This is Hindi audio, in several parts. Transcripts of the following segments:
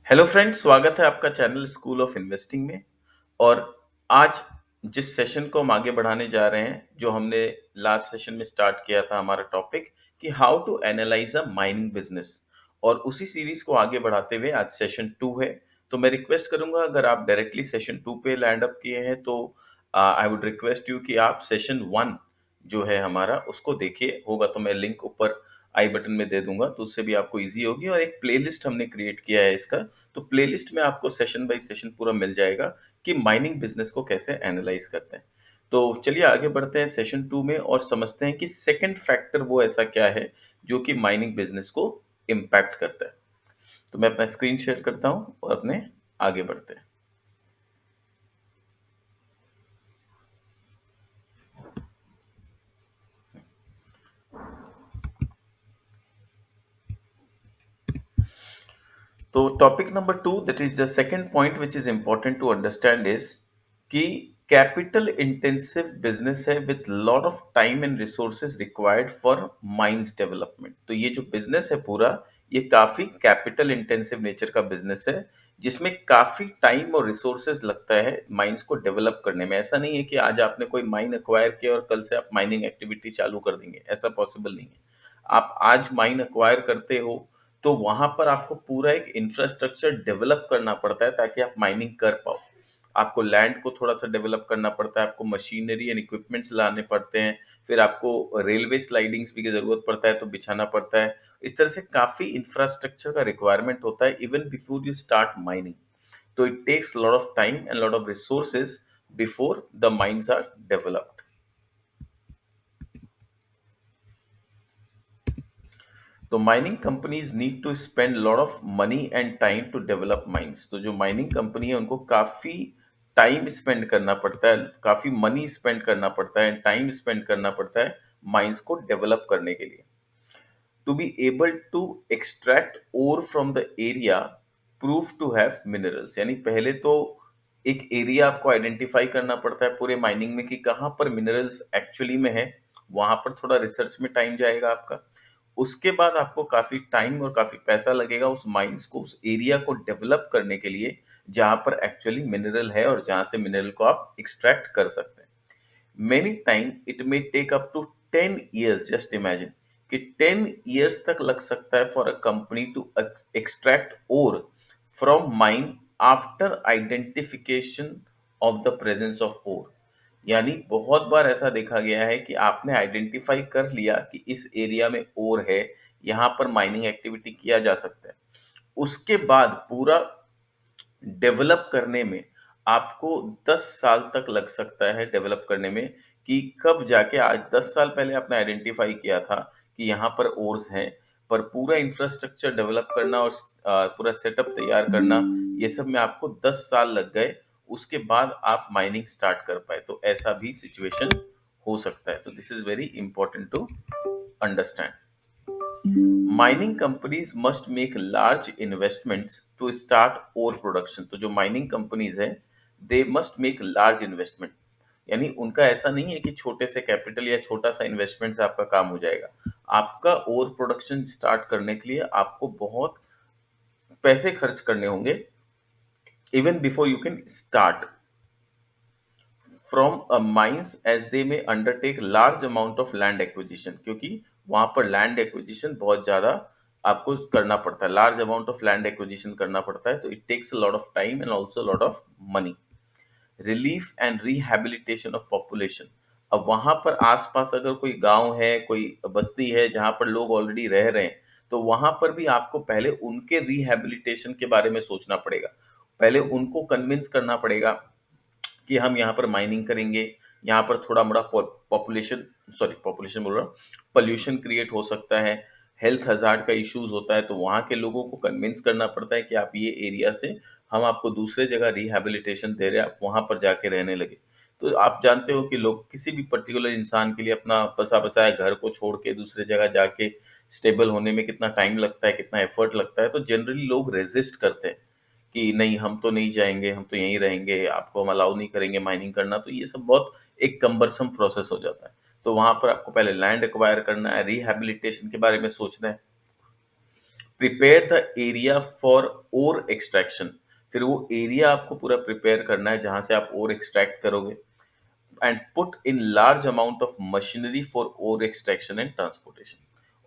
हेलो फ्रेंड्स, स्वागत है आपका चैनल स्कूल ऑफ इन्वेस्टिंग में। और आज जिस सेशन को हम आगे बढ़ाने जा रहे हैं, जो हमने लास्ट सेशन में स्टार्ट किया था, हमारा टॉपिक कि how to analyze a mining business, और उसी सीरीज को आगे बढ़ाते हुए आज सेशन 2 है। तो मैं रिक्वेस्ट करूंगा, अगर आप डायरेक्टली सेशन 2 पे लैंड अप किए हैं तो आई वुड रिक्वेस्ट यू कि आप सेशन 1 जो है हमारा उसको देखिए। होगा तो मैं लिंक ऊपर आई बटन में दे दूंगा, तो उससे भी आपको इजी होगी। और एक प्लेलिस्ट हमने क्रिएट किया है इसका, तो प्लेलिस्ट में आपको सेशन बाय सेशन पूरा मिल जाएगा कि माइनिंग बिजनेस को कैसे एनालाइज करते हैं। तो चलिए आगे बढ़ते हैं सेशन 2 में और समझते हैं कि सेकंड फैक्टर वो ऐसा क्या है जो कि माइनिंग बिजनेस को इम्पैक्ट करता है। तो मैं अपना स्क्रीन शेयर करता हूं और अपने आगे बढ़ते हैं। तो topic number 2, that is the second point which is important to understand is कि कैपिटल इंटेंसिव बिजनेस है with lot of time and resources required for mines development. तो ये जो बिजनेस है पूरा, ये काफी कैपिटल इंटेंसिव नेचर का बिजनेस है, जिसमें काफी टाइम और रिसोर्सेज लगता है माइंस को डेवलप करने में। ऐसा नहीं है कि आज आपने कोई माइन एक्वायर किया और कल से आप माइनिंग एक्टिविटी चालू कर देंगे, ऐसा पॉसिबल नहीं है। आप आज माइन एक्वायर करते हो तो वहां पर आपको पूरा एक इंफ्रास्ट्रक्चर डेवलप करना पड़ता है ताकि आप माइनिंग कर पाओ। आपको लैंड को थोड़ा सा डेवलप करना पड़ता है, आपको मशीनरी एंड इक्विपमेंट्स लाने पड़ते हैं, फिर आपको रेलवे स्लाइडिंग्स भी की जरूरत पड़ता है तो बिछाना पड़ता है। इस तरह से काफी इंफ्रास्ट्रक्चर का रिक्वायरमेंट होता है even before you start mining. तो it takes lot of time and lot of resources before the mines are developed. तो mining companies need to spend lot of money and time to develop mines. तो जो माइनिंग कंपनी है उनको काफी टाइम स्पेंड करना पड़ता है, काफी मनी स्पेंड करना पड़ता है, टाइम स्पेंड करना पड़ता है माइंस को डेवलप करने के लिए। To be able to extract ore from the area prove to have minerals, यानी पहले तो एक एरिया आपको आइडेंटिफाई करना पड़ता है पूरे माइनिंग में कि कहाँ पर मिनरल्स एक्चुअली में है। वहां पर थोड़ा रिसर्च में टाइम जाएगा आपका। उसके बाद आपको काफी टाइम और काफी पैसा लगेगा उस माइंस को, उस एरिया को डेवलप करने के लिए जहां पर एक्चुअली मिनरल है और जहां से मिनरल को आप एक्सट्रैक्ट कर सकते हैं। Many time it may take up to 10 years, just imagine कि 10 years तक लग सकता है for a company to extract ore from mine after identification of the presence of ore। यानी बहुत बार ऐसा देखा गया है कि आपने आइडेंटिफाई कर लिया कि इस एरिया में ओर है, यहाँ पर माइनिंग एक्टिविटी किया जा सकता है। उसके बाद पूरा डेवलप करने में आपको 10 साल तक लग सकता है डेवलप करने में, कि कब जाके आज 10 साल पहले आपने आइडेंटिफाई किया था कि यहाँ पर ओर्स हैं, पर पूरा इंफ्रास्ट्रक्चर डेवलप करना और पूरा सेटअप तैयार करना, ये सब में आपको 10 साल लग गए। उसके बाद आप माइनिंग स्टार्ट कर पाए, तो ऐसा भी सिचुएशन हो सकता है। तो this is very important to understand. Mining companies must make large investments to start ore production. तो जो माइनिंग कंपनीज है, they must make large investment, यानी उनका ऐसा नहीं है कि छोटे से कैपिटल या छोटा सा इन्वेस्टमेंट से आपका काम हो जाएगा। आपका ओर प्रोडक्शन स्टार्ट करने के लिए आपको बहुत पैसे खर्च करने होंगे even before you can start from a mines, as they may undertake large amount of land acquisition, क्योंकि वहां पर लैंड एक्विजिशन बहुत ज्यादा आपको करना पड़ता है, large amount of land acquisition करना पड़ता है। तो it takes a lot of time and also lot of money. Relief and rehabilitation of population. अब वहां पर आसपास अगर कोई गांव है, कोई बस्ती है जहां पर लोग ऑलरेडी रह रहे हैं, तो वहां पर भी आपको पहले उनके रिहैबिलिटेशन के बारे में सोचना पड़ेगा। पहले उनको कन्विंस करना पड़ेगा कि हम यहाँ पर माइनिंग करेंगे, यहाँ पर थोड़ा मोड़ा पॉपुलेशन, सॉरी पॉपुलेशन बोल रहा हूँ, पोल्यूशन क्रिएट हो सकता है, हेल्थ हजार्ड का इश्यूज होता है, तो वहाँ के लोगों को कन्विंस करना पड़ता है कि आप ये एरिया से हम आपको दूसरे जगह रिहैबिलिटेशन दे रहे हैं, आप वहाँ पर जाके रहने लगे। तो आप जानते हो कि लोग किसी भी पर्टिकुलर इंसान के लिए अपना बसा बसाया घर को छोड़ के दूसरे जगह जाके स्टेबल होने में कितना टाइम लगता है, कितना एफर्ट लगता है। तो जनरली लोग रेजिस्ट करते हैं कि नहीं, हम तो नहीं जाएंगे, हम तो यहीं रहेंगे, आपको हम अलाउ नहीं करेंगे माइनिंग करना। तो ये सब बहुत एक कम्बरसम प्रोसेस हो जाता है। तो वहां पर आपको पहले लैंड एक्वायर करना है, रिहैबिलिटेशन के बारे में सोचना है, prepare the area for ore extraction, फिर वो एरिया आपको पूरा प्रिपेयर करना है जहां से आप ओर एक्सट्रैक्ट करोगे। And put in large amount of machinery for ore extraction and transportation,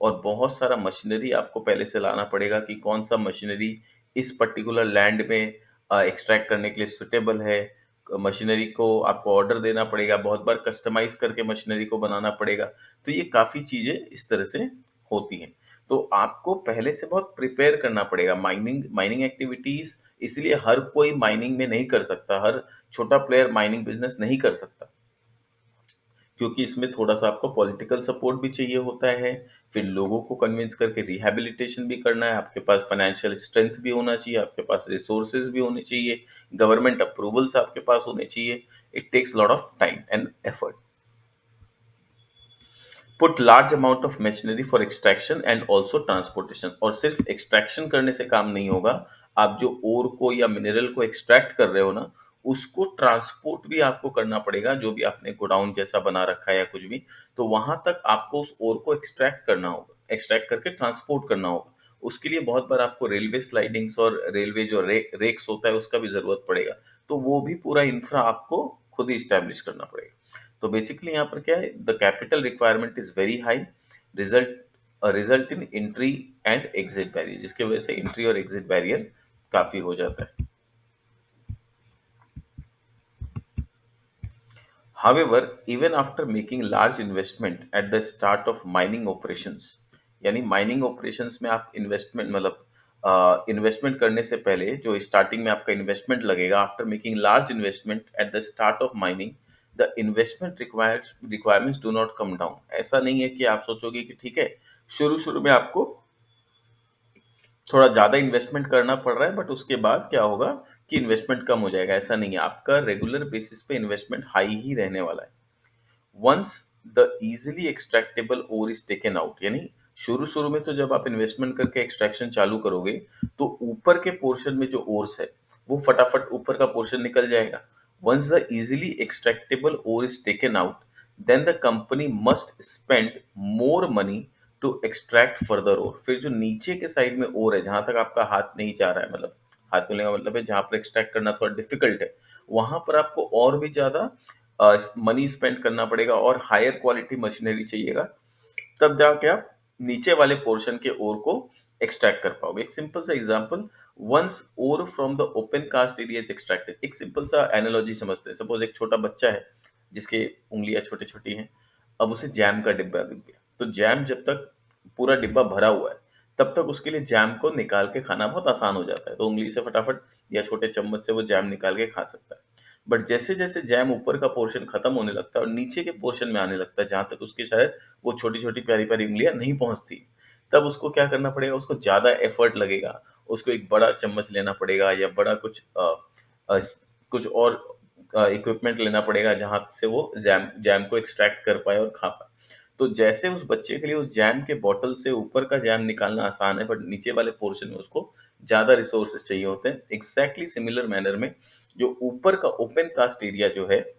और बहुत सारा मशीनरी आपको पहले से लाना पड़ेगा कि कौन सा मशीनरी इस पर्टिकुलर लैंड में एक्सट्रैक्ट करने के लिए सुटेबल है। मशीनरी को आपको ऑर्डर देना पड़ेगा, बहुत बार कस्टमाइज करके मशीनरी को बनाना पड़ेगा। तो ये काफी चीजें इस तरह से होती हैं। तो आपको पहले से बहुत प्रिपेयर करना पड़ेगा माइनिंग माइनिंग एक्टिविटीज। इसलिए हर कोई माइनिंग में नहीं कर सकता, हर छोटा प्लेयर माइनिंग बिजनेस नहीं कर सकता, क्योंकि इसमें थोड़ा-सा आपको पॉलिटिकल सपोर्ट भी चाहिए होता है, फिर लोगों को कन्विंस करके रिहैबिलिटेशन भी करना है, आपके पास फाइनेंशियल स्ट्रेंथ भी होना चाहिए, आपके पास रिसोर्सेज भी होने चाहिए, गवर्नमेंट अप्रूवल्स आपके पास होने चाहिए। It takes lot of time and effort. Put large amount of machinery for extraction and also transportation, और सिर्फ एक्सट्रैक्शन करने से काम नहीं होगा, आप जो ओर को या मिनरल को एक्सट्रैक्ट कर रहे हो ना, उसको ट्रांसपोर्ट भी आपको करना पड़ेगा, जो भी आपने गोडाउन जैसा बना रखा है या कुछ भी, तो वहां तक आपको उस ओर को एक्सट्रैक्ट करना होगा, एक्सट्रैक्ट करके ट्रांसपोर्ट करना होगा। उसके लिए बहुत बार आपको रेलवे स्लाइडिंग्स और रेलवे जो रेक्स होता है उसका भी जरूरत पड़ेगा, तो वो भी पूरा इंफ्रा आपको खुद ही स्टैब्लिश करना पड़ेगा। तो बेसिकली यहाँ पर क्या है, the capital requirement is very high, result result in entry and exit barrier, जिसकी वजह से एंट्री और एग्जिट बैरियर काफी हो जाता है। However, even after making large investment at the start of mining operations, यानी माइनिंग ऑपरेशंस में आप इन्वेस्टमेंट मतलब इन्वेस्टमेंट करने से पहले जो स्टार्टिंग में आपका इन्वेस्टमेंट लगेगा, after making large investment at the start of mining, the investment requirements do not come down. ऐसा नहीं है कि आप सोचोगे कि ठीक है, शुरू शुरू में आपको थोड़ा ज्यादा इन्वेस्टमेंट करना पड़ रहा है, बट उसके बाद क्या होगा कि इन्वेस्टमेंट कम हो जाएगा। ऐसा नहीं है, आपका रेगुलर बेसिस पे इन्वेस्टमेंट हाई ही रहने वाला है। Once the easily extractable ore is taken out, यानी शुरू शुरू में तो जब आप इन्वेस्टमेंट करके एक्सट्रैक्शन चालू करोगे, तो ऊपर के पोर्शन में जो ओर्स है वो फटाफट ऊपर का पोर्शन निकल जाएगा। Once the easily extractable ore is taken out, then the company must spend more money to extract further ore. फिर जो नीचे के साइड में ओर है, जहां तक आपका हाथ नहीं जा रहा है, मतलब हाथ मिलने का मतलब है जहां पर एक्सट्रैक्ट करना थोड़ा डिफिकल्ट है, वहां पर आपको और भी ज्यादा मनी स्पेंड करना पड़ेगा और हायर क्वालिटी मशीनरी चाहिएगा, तब जाके आप नीचे वाले पोर्शन के ओर को एक्सट्रैक्ट कर पाओगे। एक सिंपल सा example, once ore from the open cast area is extracted. एक सिंपल सा एनालॉजी समझते हैं, सपोज एक छोटा बच्चा है जिसके उंगलियां छोटी छोटी हैं, अब उसे जैम का डिब्बा दिख गया, तो जैम जब तक पूरा डिब्बा भरा हुआ है तब तक उसके लिए जैम को निकाल के खाना बहुत आसान हो जाता है, तो उंगली से फटाफट या छोटे चम्मच से वो जैम निकाल के खा सकता है। बट जैसे जैसे जैम ऊपर का पोर्शन खत्म होने लगता है और नीचे के पोर्शन में आने लगता है, जहां तक उसकी शायद वो छोटी छोटी प्यारी प्यारी उंगलियां नहीं पहुंचती, तब उसको क्या करना पड़ेगा, उसको ज्यादा एफर्ट लगेगा, उसको एक बड़ा चम्मच लेना पड़ेगा या बड़ा अ, कुछ और इक्विपमेंट लेना पड़ेगा जहां से वो जैम जैम को एक्सट्रैक्ट कर पाए और खा पाए। तो जैसे उस बच्चे के लिए उस जैम के बॉटल से ऊपर का जैम निकालना आसान है, बट नीचे वाले पोर्शन में उसको ज्यादा रिसोर्सेज चाहिए होते हैं, एग्जैक्टली सिमिलर मैनर में जो ऊपर का ओपन कास्ट एरिया जो है,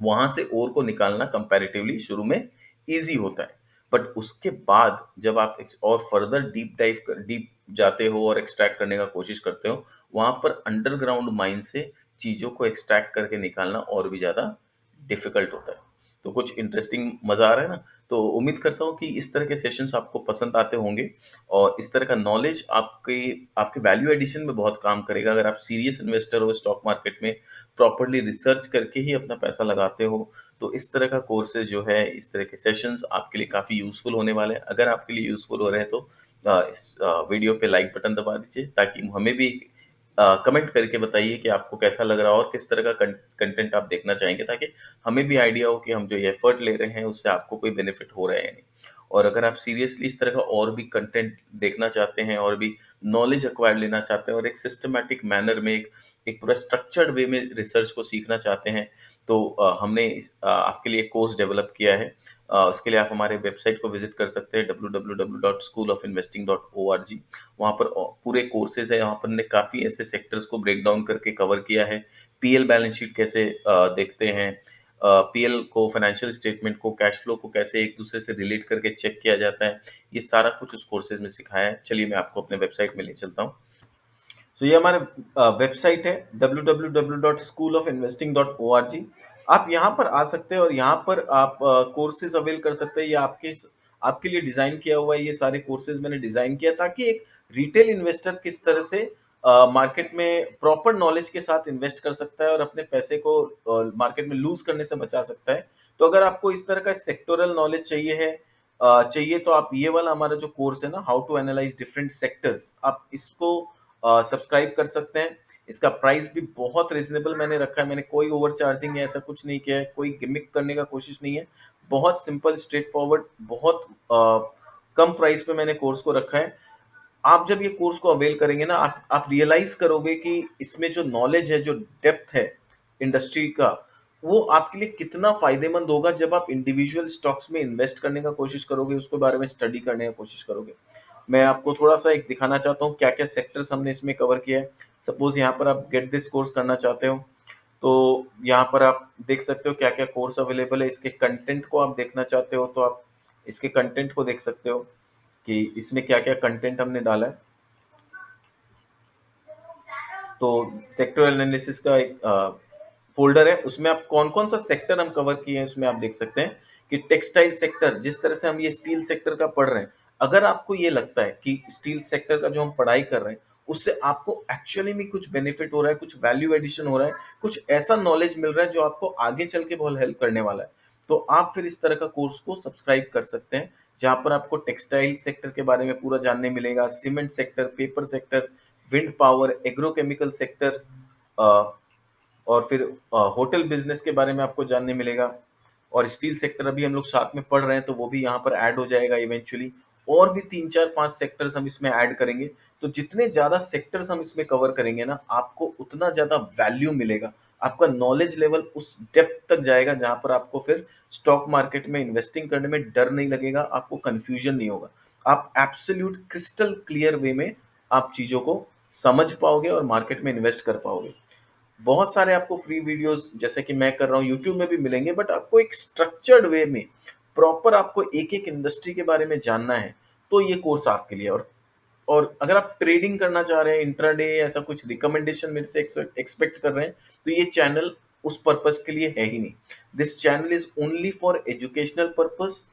वहां से ओर को निकालना कंपैरेटिवली शुरू में इजी होता है। बट उसके बाद जब आप और फर्दर डीप जाते हो और एक्सट्रैक्ट करने का कोशिश करते हो, वहां पर अंडरग्राउंड माइन से चीजों को एक्सट्रैक्ट करके निकालना और भी ज्यादा डिफिकल्ट होता है। तो कुछ इंटरेस्टिंग मजा आ रहा है ना? तो उम्मीद करता हूँ कि इस तरह के सेशंस आपको पसंद आते होंगे, और इस तरह का नॉलेज आपके आपके वैल्यू एडिशन में बहुत काम करेगा। अगर आप सीरियस इन्वेस्टर हो, स्टॉक मार्केट में प्रॉपर्ली रिसर्च करके ही अपना पैसा लगाते हो, तो इस तरह का कोर्सेज जो है, इस तरह के सेशंस आपके लिए काफ़ी यूज़फुल होने वाले हैं। अगर आपके लिए यूज़फुल हो रहे हैं तो इस वीडियो पे लाइक बटन दबा दीजिए, ताकि हमें भी कमेंट करके बताइए कि आपको कैसा लग रहा है और किस तरह का कंटेंट आप देखना चाहेंगे, ताकि हमें भी आइडिया हो कि हम जो ये एफर्ट ले रहे हैं उससे आपको कोई बेनिफिट हो रहा है या नहीं। और अगर आप सीरियसली इस तरह का और भी कंटेंट देखना चाहते हैं और भी नॉलेज एक्वायर लेना चाहते हैं और एक सिस्टमैटिक मैनर में एक पूरा स्ट्रक्चर्ड वे में रिसर्च को सीखना चाहते हैं, तो हमने आपके लिए कोर्स डेवलप किया है। उसके लिए आप हमारे वेबसाइट को विजिट कर सकते हैं www.schoolofinvesting.org। वहाँ पर पूरे कोर्सेज है, यहाँ पर हमने काफ़ी ऐसे सेक्टर्स को ब्रेक डाउन करके कवर किया है। पीएल बैलेंस शीट कैसे देखते हैं, पीएल को, फाइनेंशियल स्टेटमेंट को, कैश फ्लो को कैसे एक दूसरे से रिलेट करके चेक किया जाता है, ये सारा कुछ उस कोर्सेज में सिखाया है। चलिए मैं आपको अपने वेबसाइट में ले चलता हूँ। तो ये हमारा वेबसाइट है www.schoolofinvesting.org। आप यहाँ पर आ सकते हैं और यहाँ पर आप कोर्सेज अवेल कर सकते हैं। ये आपके लिए डिजाइन किया हुआ है। ये सारे कोर्सेज मैंने डिजाइन किया ताकि एक रिटेल इन्वेस्टर किस तरह से मार्केट में प्रॉपर नॉलेज के साथ इन्वेस्ट कर सकता है और अपने पैसे को मार्केट में लूज करने से बचा सकता है। तो अगर आपको इस तरह का सेक्टोरल नॉलेज चाहिए तो आप ये वाला हमारा जो कोर्स है ना, how to analyze different sectors, आप इसको सब्सक्राइब कर सकते हैं। इसका प्राइस भी बहुत रिजनेबल मैंने रखा है। मैंने कोई ओवर चार्जिंग या ऐसा कुछ नहीं किया है, कोई गिमिक करने का कोशिश नहीं है। बहुत सिंपल, स्ट्रेट फॉरवर्ड, बहुत कम प्राइस पे मैंने कोर्स को रखा है। आप जब ये कोर्स को अवेल करेंगे ना, आप रियलाइज करोगे कि इसमें जो नॉलेज है, जो डेप्थ है इंडस्ट्री का, वो आपके लिए कितना फायदेमंद होगा जब आप इंडिविजुअल स्टॉक्स में इन्वेस्ट करने का कोशिश करोगे, उसके बारे में स्टडी करने का कोशिश करोगे। मैं आपको थोड़ा सा एक दिखाना चाहता हूँ क्या क्या सेक्टर्स हमने इसमें कवर किया है। सपोज यहाँ पर आप गेट दिस कोर्स करना चाहते हो, तो यहाँ पर आप देख सकते हो क्या क्या कोर्स अवेलेबल है। इसके कंटेंट को आप देखना चाहते हो तो आप इसके कंटेंट को देख सकते हो कि इसमें क्या क्या कंटेंट हमने डाला है। तो सेक्टर एनालिसिस का एक फोल्डर है, उसमें आप कौन कौन सा सेक्टर हम कवर किए हैं उसमें आप देख सकते हैं कि टेक्सटाइल सेक्टर, जिस तरह से हम ये स्टील सेक्टर का पढ़ रहे हैं, अगर आपको ये लगता है कि स्टील सेक्टर का जो हम पढ़ाई कर रहे हैं उससे आपको एक्चुअली में कुछ बेनिफिट हो रहा है, कुछ वैल्यू एडिशन हो रहा है, कुछ ऐसा नॉलेज मिल रहा है जो आपको आगे चल के बहुत हेल्प करने वाला है, तो आप फिर इस तरह का कोर्स को सब्सक्राइब कर सकते हैं, जहां पर आपको टेक्सटाइल सेक्टर के बारे में पूरा जानने मिलेगा, cement sector, paper sector, wind power, agrochemical sector, और फिर होटल बिजनेस के बारे में आपको जानने मिलेगा। और स्टील सेक्टर अभी हम लोग साथ में पढ़ रहे हैं तो वो भी यहाँ पर ऐड हो जाएगा इवेंचुअली। और भी 3 4 5 सेक्टर्स हम इसमें ऐड करेंगे। तो जितने ज्यादा सेक्टर्स हम इसमें कवर करेंगे ना, आपको उतना ज्यादा वैल्यू मिलेगा। आपका नॉलेज लेवल उस डेप्थ तक जाएगा जहां पर आपको फिर स्टॉक मार्केट में इन्वेस्टिंग करने में डर नहीं लगेगा, आपको कंफ्यूजन नहीं होगा। आप एब्सोल्यूट क्रिस्टल क्लियर वे में आप चीजों को समझ पाओगे और मार्केट में इन्वेस्ट कर पाओगे। बहुत सारे आपको फ्री वीडियोस जैसे कि मैं कर रहा हूँ यूट्यूब में भी मिलेंगे, बट आपको एक स्ट्रक्चर्ड वे में प्रॉपर आपको एक एक इंडस्ट्री के बारे में जानना है तो ये कोर्स आपके लिए। और अगर आप ट्रेडिंग करना चाह रहे हैं, इंट्राडे ऐसा कुछ रिकमेंडेशन मेरे से एक्सपेक्ट कर रहे हैं, तो ये चैनल उस पर्पस के लिए है ही नहीं। This channel is only for educational purpose.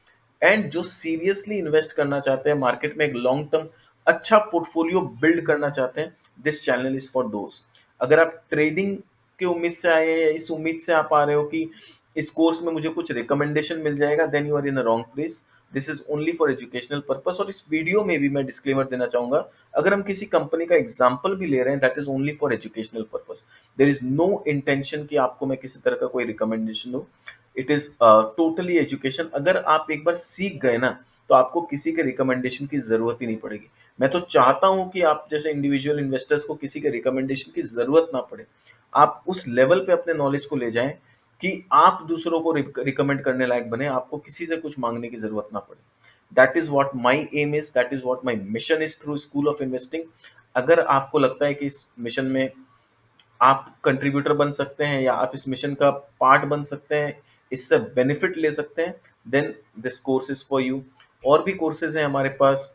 And जो सीरियसली इन्वेस्ट करना चाहते हैं मार्केट में, एक लॉन्ग टर्म अच्छा पोर्टफोलियो बिल्ड करना चाहते हैं, दिस चैनल इज फॉर दोस्त। अगर आप ट्रेडिंग की उम्मीद से आए हैं या इस उम्मीद से आप आ रहे हो कि इस कोर्स में मुझे कुछ रिकमेंडेशन मिल जाएगा, then you are in a wrong place. This is only for educational purpose. और इस वीडियो में भी मैं डिस्क्लेमर देना चाहूंगा, अगर हम किसी कंपनी का एग्जाम्पल भी ले रहे हैं, that is only for educational purpose. There is no intention कि आपको मैं किसी तरह का कोई रिकमेंडेशन दूं। It is totally education. अगर आप एक बार सीख गए ना, तो आपको किसी के रिकमेंडेशन की जरूरत ही नहीं पड़ेगी। मैं तो चाहता हूं कि आप जैसे इंडिविजुअल इन्वेस्टर्स को किसी के रिकमेंडेशन की जरूरत ना पड़े। आप उस लेवल पे अपने नॉलेज को ले जाएं कि आप दूसरों को रिकमेंड करने लायक बने, आपको किसी से कुछ मांगने की जरूरत ना पड़े। That is what my aim is, that is what my mission is through school of investing. अगर आपको लगता है कि इस मिशन में आप कंट्रीब्यूटर बन सकते हैं या आप इस मिशन का पार्ट बन सकते हैं, इससे बेनिफिट ले सकते हैं, then this course is for you. और भी कोर्सेज हैं हमारे पास,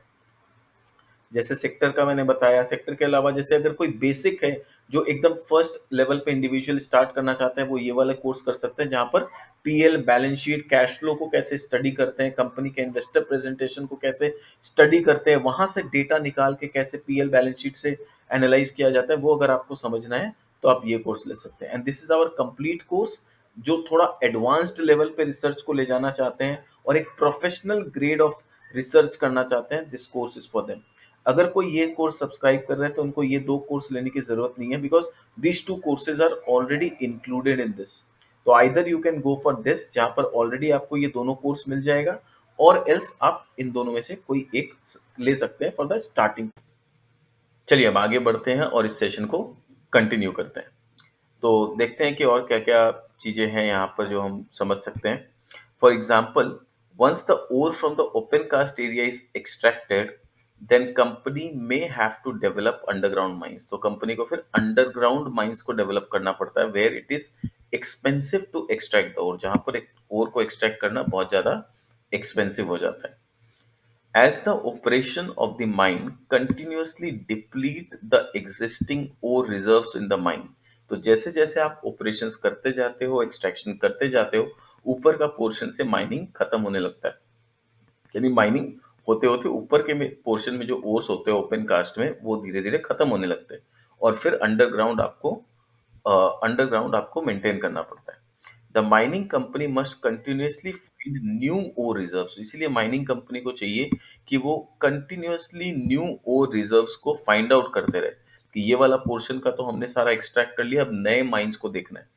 जैसे सेक्टर का मैंने बताया। सेक्टर के अलावा जैसे अगर कोई बेसिक है जो एकदम फर्स्ट लेवल पे इंडिविजुअल स्टार्ट करना चाहते हैं, वो ये वाला कोर्स कर सकते हैं, जहां पर PL, balance sheet, cash flow को कैसे स्टडी करते हैं, कंपनी के इन्वेस्टर प्रेजेंटेशन को कैसे स्टडी करते हैं, वहां से डेटा निकाल के कैसे पीएल बैलेंस शीट से एनालाइज किया जाता है, वो अगर आपको समझना है तो आप ये कोर्स ले सकते हैं। And this is our complete course, जो थोड़ा एडवांस्ड लेवल पे रिसर्च को ले जाना चाहते हैं और एक प्रोफेशनल ग्रेड ऑफ रिसर्च करना चाहते हैं, this course is for them. अगर कोई ये कोर्स सब्सक्राइब कर रहे हैं तो उनको ये 2 कोर्स लेने की जरूरत नहीं है, because these 2 courses are already included in this. तो either you can go for this, जहां पर ऑलरेडी आपको ये दोनों कोर्स मिल जाएगा, और एल्स आप इन दोनों में से कोई एक ले सकते हैं फॉर द स्टार्टिंग। चलिए अब आगे बढ़ते हैं और इस सेशन को कंटिन्यू करते हैं। तो देखते हैं कि और क्या क्या चीजें हैं यहाँ पर जो हम समझ सकते हैं। For example, once the ore from the open cast area is extracted, then company may have to develop underground mines. तो कंपनी को फिर अंडरग्राउंड माइंस को डेवलप करना पड़ता है, where it is expensive to extract the ore, जहां पर एक ओर को एक्सट्रैक्ट करना बहुत ज्यादा एक्सपेंसिव हो जाता है। As the operation of the mine continuously deplete the existing ore reserves in the mine, तो जैसे जैसे आप ऑपरेशंस करते जाते हो, एक्सट्रैक्शन करते जाते हो, ऊपर का पोर्शन से माइनिंग खत्म होने लगता है। यानी माइनिंग होते होते ऊपर के में पोर्शन में जो ओर्स होते हैं ओपन कास्ट में, वो धीरे धीरे खत्म होने लगते हैं, और फिर अंडरग्राउंड आपको मेंटेन करना पड़ता है। The mining company must continuously find new ore reserves, इसलिए माइनिंग कंपनी को चाहिए कि वो कंटिन्यूअसली न्यू ओर रिजर्व्स को फाइंड आउट करते रहे, कि ये वाला पोर्शन का तो हमने सारा एक्सट्रैक्ट कर लिया, अब नए माइंस को देखना है।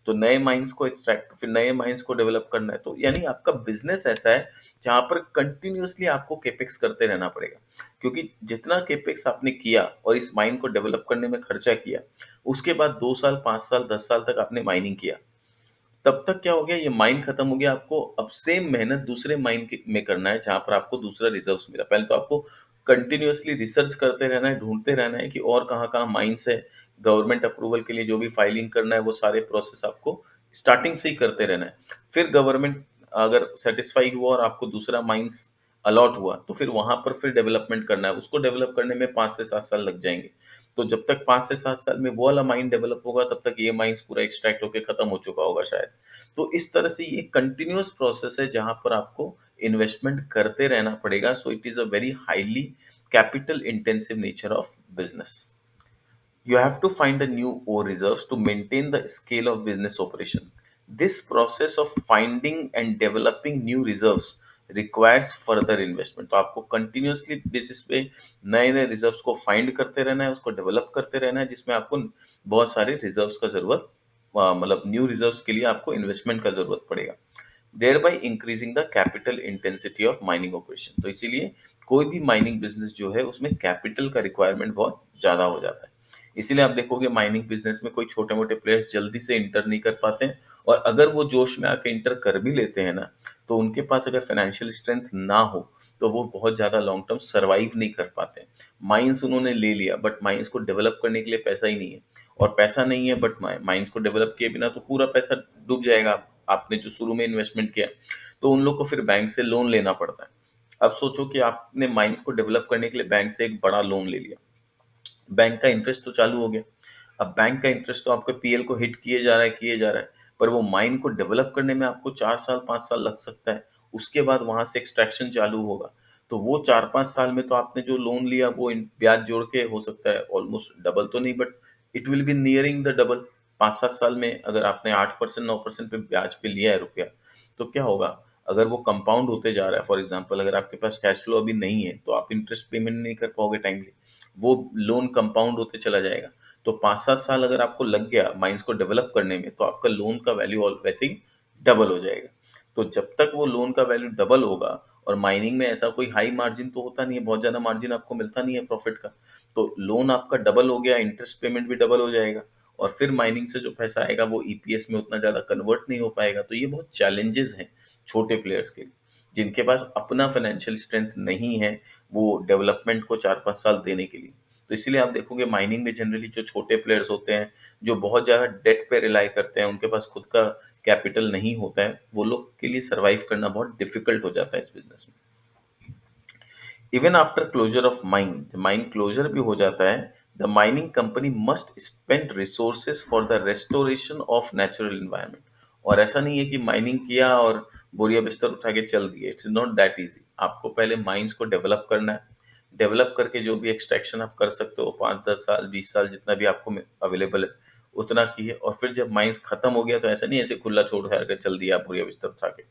तो नए माइंस को एक्सट्रैक्ट, फिर नए माइंस को डेवलप करना है। तो यानी आपका बिजनेस ऐसा है जहां पर कंटिन्यूअसली आपको केपेक्स करते रहना पड़ेगा, क्योंकि जितना केपेक्स आपने किया और इस माइन को डेवलप करने में खर्चा किया, उसके बाद 2 साल, 5 साल, 10 साल तक आपने माइनिंग किया, तब तक क्या हो गया, ये माइन खत्म हो गया, आपको अब सेम मेहनत दूसरे माइन में करना है जहां पर आपको दूसरा रिजर्व्स मिला। पहले तो आपको कंटिन्यूअसली रिसर्च करते रहना है, ढूंढते रहना है कि और कहाँ कहाँ माइंस है। गवर्नमेंट अप्रूवल के लिए जो भी फाइलिंग करना है, वो सारे प्रोसेस आपको स्टार्टिंग से ही करते रहना है। फिर गवर्नमेंट अगर सेटिस्फाई हुआ और आपको दूसरा माइंस अलॉट हुआ, तो फिर वहां पर फिर डेवलपमेंट करना है। उसको डेवलप करने में 5 से 7 साल लग जाएंगे। तो जब तक 5 से 7 साल में वो वाला माइन डेवलप होगा, तब तक ये माइंस पूरा एक्सट्रैक्ट होकर खत्म हो चुका होगा शायद। तो इस तरह से ये कंटिन्यूअस प्रोसेस है जहां पर आपको इन्वेस्टमेंट करते रहना पड़ेगा। So it is a very highly capital intensive nature of business. You have to find the new ore reserves to maintain the scale of business operation. This process of finding and developing new reserves requires further investment. तो आपको कंटिन्यूअसली बेसिस पे नए नए रिजर्व्स को फाइंड करते रहना है, उसको डेवलप करते रहना है, जिसमें आपको बहुत सारे रिजर्व्स का जरूरत, मतलब न्यू रिजर्व्स के लिए आपको इन्वेस्टमेंट का जरूरत पड़ेगा, thereby increasing the capital intensity of mining operation. तो इसीलिए कोई भी माइनिंग बिजनेस जो है, उसमें कैपिटल का रिक्वायरमेंट बहुत ज्यादा हो जाता है। इसीलिए आप देखोगे माइनिंग बिजनेस में कोई छोटे मोटे प्लेयर्स जल्दी से इंटर नहीं कर पाते हैं, और अगर वो जोश में आके इंटर कर भी लेते हैं ना, तो उनके पास अगर फाइनेंशियल स्ट्रेंथ ना हो, तो वो बहुत ज्यादा लॉन्ग टर्म सर्वाइव नहीं कर पाते हैं। माइंस उन्होंने ले लिया, बट माइंस को डेवलप करने के लिए पैसा ही नहीं है, और पैसा नहीं है बट माइंस को डेवलप किए बिना तो पूरा पैसा डूब जाएगा, आपने जो शुरू में इन्वेस्टमेंट किया। तो उन लोग को फिर बैंक से लोन लेना पड़ता है। अब सोचो कि आपने माइंस को डेवलप करने के लिए बैंक से एक बड़ा लोन ले लिया, बैंक का इंटरेस्ट तो चालू हो गया। अब बैंक का इंटरेस्ट तो आपके पीएल को हिट किए जा रहा है, किए जा रहा है, पर वो माइन को डेवलप करने में आपको 4 साल, 5 साल लग सकता है। उसके बाद वहां से एक्सट्रैक्शन चालू होगा। तो वो 4-5 साल में तो आपने जो लोन लिया, वो ब्याज जोड़ के हो सकता है ऑलमोस्ट डबल तो नहीं, but it will be nearing the double. 5-7 साल में अगर आपने 8%, 9% पे ब्याज पे लिया है रुपया, तो क्या होगा, अगर वो कंपाउंड होते जा रहा है, फॉर एग्जाम्पल अगर आपके पास कैश फ्लो अभी नहीं है, तो आप इंटरेस्ट पेमेंट नहीं कर पाओगे टाइमली, वो लोन कंपाउंड होते चला जाएगा। तो 5-7 साल अगर आपको लग गया माइंस को डेवलप करने में, तो आपका लोन का वैल्यू वैसे ही डबल हो जाएगा। तो जब तक वो लोन का वैल्यू डबल होगा, और माइनिंग में ऐसा कोई हाई मार्जिन तो होता नहीं है, बहुत ज्यादा मार्जिन आपको मिलता नहीं है प्रॉफिट का, तो लोन आपका डबल हो गया, इंटरेस्ट पेमेंट भी डबल हो जाएगा, और फिर माइनिंग से जो पैसा आएगा वो ईपीएस में उतना ज्यादा कन्वर्ट नहीं हो पाएगा। तो ये बहुत चैलेंजेस हैं छोटे प्लेयर्स के लिए, जिनके पास अपना फाइनेंशियल स्ट्रेंथ नहीं है वो डेवलपमेंट को 4-5 साल देने के लिए। तो इसीलिए आप देखोगे माइनिंग में जनरली जो छोटे प्लेयर्स होते हैं, जो बहुत ज़्यादा डेट पे रिलाई करते हैं, उनके पास खुद का कैपिटल नहीं होता है, वो लोग के लिए सर्वाइव करना बहुत डिफिकल्ट हो जाता है इस बिजनेस में। Even after closure of mine, जब माइन क्लोजर भी हो जाता है, the mining company must spend resources for the restoration of natural environment. और ऐसा नहीं है कि माइनिंग किया और बोरिया बिस्तर उठा के चल दिए, इट्स नॉट दैट इजी। आपको पहले माइंस को डेवलप करना है, डेवलप करके जो भी एक्सट्रैक्शन आप कर सकते हो, 5-10 साल, 20 साल, जितना भी आपको अवेलेबल है उतना किए, और फिर जब माइंस खत्म हो गया, तो ऐसा नहीं ऐसे खुला छोड़ छाड़ कर चल दिया बोरिया बिस्तर उठा के,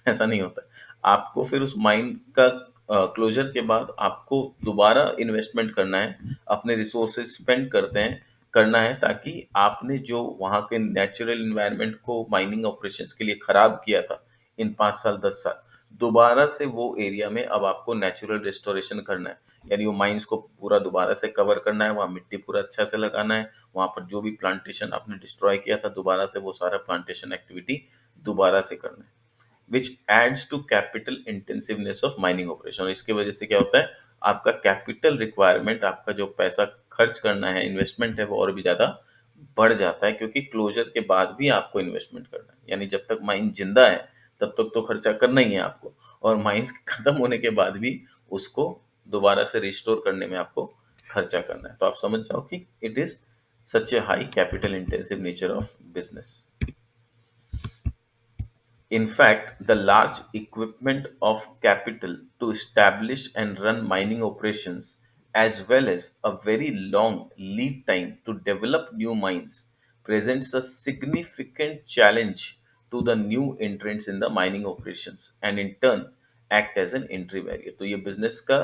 ऐसा नहीं होता। आपको फिर उस माइन का क्लोजर के बाद आपको दोबारा इन्वेस्टमेंट करना है, अपने रिसोर्सेज स्पेंड करते हैं, करना है, ताकि आपने जो वहाँ के नेचुरल इन्वायरमेंट को माइनिंग ऑपरेशंस के लिए खराब किया था इन 5 साल, 10 साल, दोबारा से वो एरिया में अब आपको नेचुरल रिस्टोरेशन करना है। यानी वो माइंस को पूरा दोबारा से कवर करना है, वहाँ मिट्टी पूरा अच्छा से लगाना है, वहाँ पर जो भी प्लांटेशन आपने डिस्ट्रॉय किया था, दोबारा से वो सारा प्लांटेशन एक्टिविटी दोबारा से करना है, which aids to capital intensiveness of mining operation. और इसकी वजह से क्या होता है, आपका कैपिटल रिक्वायरमेंट, आपका जो पैसा खर्च करना है, इन्वेस्टमेंट है, वो और भी ज्यादा बढ़ जाता है, क्योंकि क्लोजर के बाद भी आपको इन्वेस्टमेंट करना है। यानी जब तक माइन जिंदा है तब तक तो खर्चा करना ही है आपको, और माइंस खत्म होने के बाद भी उसको दोबारा से रिस्टोर करने में आपको खर्चा करना है। तो आप समझ जाओ कि it is such A high capital intensive nature of business. In fact, the large equipment of capital to establish and run mining operations, as well as a very long lead time to develop new mines, presents a significant challenge to the new entrants in the mining operations and in turn act as an entry barrier। तो ये बिजनेस का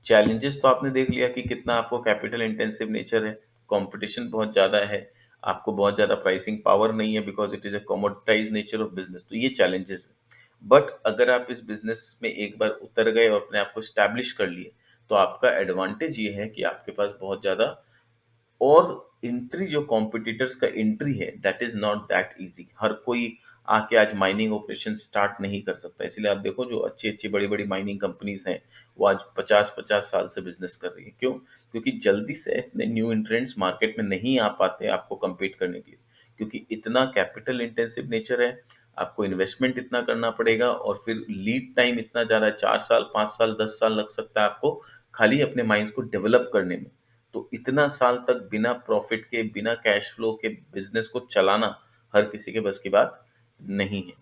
चैलेंजेस तो आपने देख लिया कि कितना आपको कैपिटल इंटेंसिव नेचर है, कंपटीशन बहुत ज़्यादा है, आपको बहुत ज़्यादा प्राइसिंग पावर नहीं है because it is a commoditise nature of business. तो ये चैलेंजेस है। बट अगर आप इस बिजनेस में एक बार उतर गए और अपने आप को स्टैब्लिश कर लिए, तो आपका एडवांटेज ये है कि आपके पास बहुत ज़्यादा, और एंट्री जो कॉम्पिटिटर्स का एंट्री है that is not that easy. हर कोई आके आज माइनिंग ऑपरेशन स्टार्ट नहीं कर सकता। इसलिए आप देखो जो अच्छी अच्छी बड़ी बड़ी माइनिंग कंपनीज हैं वो आज 50-50 साल से बिजनेस कर रही है। क्यों? क्योंकि जल्दी से इतने न्यू एंट्रेंट्स मार्केट में नहीं आ पाते आपको compete करने के लिए, क्योंकि इतना कैपिटल इंटेंसिव नेचर है, आपको इन्वेस्टमेंट इतना करना पड़ेगा और फिर लीड टाइम इतना ज़्यादा है, 4 साल 5 साल 10 साल लग सकता है आपको खाली अपने माइंड्स को डेवलप करने में। तो इतना साल तक बिना प्रॉफिट के, बिना कैश फ्लो के बिजनेस को चलाना हर किसी के बस की बात नहीं है।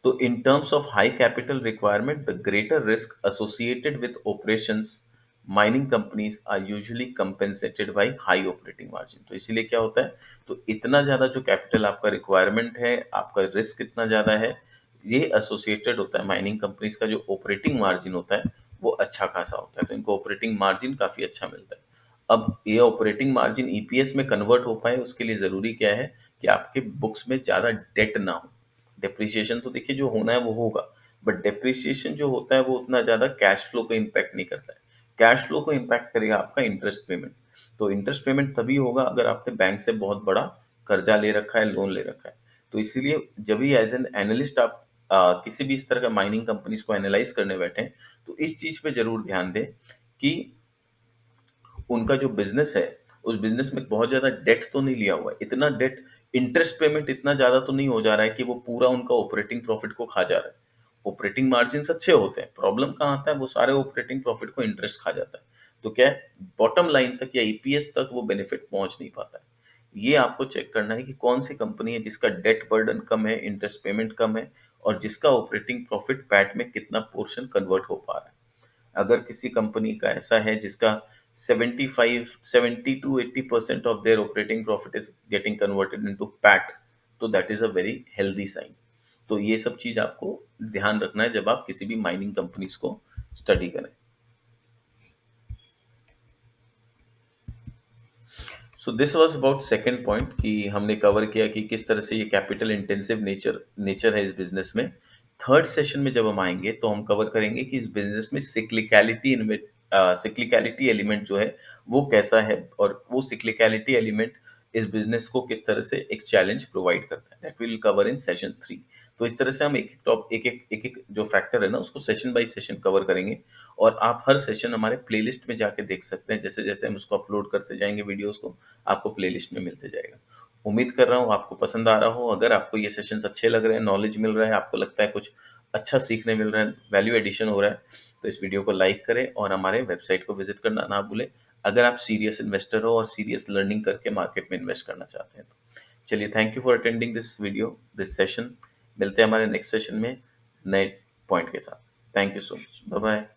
तो in terms of high capital requirement, the greater risk associated with operations, mining companies are usually compensated by high operating margin। तो इसीलिए क्या होता है, तो इतना ज़्यादा जो कैपिटल आपका रिक्वायरमेंट है, आपका रिस्क इतना ज़्यादा है, ये एसोसिएटेड होता है माइनिंग कंपनीज का जो ऑपरेटिंग मार्जिन होता है वो अच्छा खासा होता है। तो इनको ऑपरेटिंग मार्जिन काफ़ी अच्छा मिलता है। अब ये ऑपरेटिंग मार्जिन ईपीएस में कन्वर्ट हो पाए उसके लिए ज़रूरी क्या है कि आपके बुक्स में ज़्यादा डेट ना हो। डेप्रिसिएशन तो देखिए जो होना है वो होगा, बट डेप्रिसिएशन जो होता है वो उतना ज़्यादा कैश फ्लो को इम्पैक्ट नहीं करता है। कैश फ्लो को इम्पैक्ट करेगा आपका इंटरेस्ट पेमेंट। तो इंटरेस्ट पेमेंट तभी होगा अगर आपने बैंक से बहुत बड़ा कर्जा ले रखा है, लोन ले रखा है। तो इसीलिए जब भी एज एन एनालिस्ट आप किसी भी इस तरह का माइनिंग कंपनीज को एनालाइज करने बैठे तो इस चीज पे जरूर ध्यान दें कि उनका जो बिज़नेस है, उस बिज़नेस में बहुत ज़्यादा डेट तो नहीं लिया हुआ है। इतना डेट, इंटरेस्ट पेमेंट इतना ज़्यादा तो नहीं हो जा रहा है कि वो पूरा उनका ऑपरेटिंग प्रॉफिट को खा जा रहा है। ऑपरेटिंग मार्जिन्स अच्छे होते हैं, प्रॉब्लम कहाँ आता है, वो सारे ऑपरेटिंग प्रॉफिट को इंटरेस्ट खा जाता है। तो क्या है, बॉटम लाइन तक या ईपीएस तक वो बेनिफिट पहुँच नहीं पाता है। ये आपको चेक करना है कि कौन-सी कंपनी है जिसका डेट बर्डन कम है, इंटरेस्ट पेमेंट कम है और जिसका ऑपरेटिंग प्रॉफिट पैट में कितना पोर्शन कन्वर्ट हो पा रहा है। अगर किसी कंपनी का ऐसा है जिसका 75 70 to 80% of their operating profit is getting converted into PAT, तो that is a very healthy sign. तो ये सब चीज आपको ध्यान रखना है जब आप किसी भी माइनिंग कंपनीज को स्टडी करें। So this was about second point कि हमने कवर किया कि किस तरह से ये कैपिटल इंटेंसिव नेचर नेचर है इस बिजनेस में। थर्ड सेशन में जब हम आएंगे तो हम कवर करेंगे कि इस बिजनेस में सिक्लिकलिटी एलिमेंट जो है वो कैसा है, और वो सिक्लिकलिटी एलिमेंट इस बिजनेस को किस तरह से एक चैलेंज प्रोवाइड करता है। That will cover in session 3। तो इस तरह से हम एक एक जो फैक्टर है ना उसको सेशन बाय सेशन कवर करेंगे, और आप हर सेशन हमारे प्लेलिस्ट में जाके देख सकते हैं। जैसे जैसे हम उसको अपलोड करते जाएंगे वीडियोस को, आपको प्लेलिस्ट में मिलते जाएगा। उम्मीद कर रहा हूँ आपको पसंद आ रहा हो। अगर आपको ये सेशंस अच्छे लग रहे हैं, नॉलेज मिल रहा है, आपको लगता है कुछ अच्छा सीखने मिल रहा है, वैल्यू एडिशन हो रहा है, तो इस वीडियो को लाइक करें और हमारे वेबसाइट को विजिट करना ना भूलें अगर आप सीरियस इन्वेस्टर हो और सीरियस लर्निंग करके मार्केट में इन्वेस्ट करना चाहते हैं तो। चलिए, thank you for attending this video, this session. मिलते हैं हमारे नेक्स्ट सेशन में नए पॉइंट के साथ। Thank you so much. Bye bye.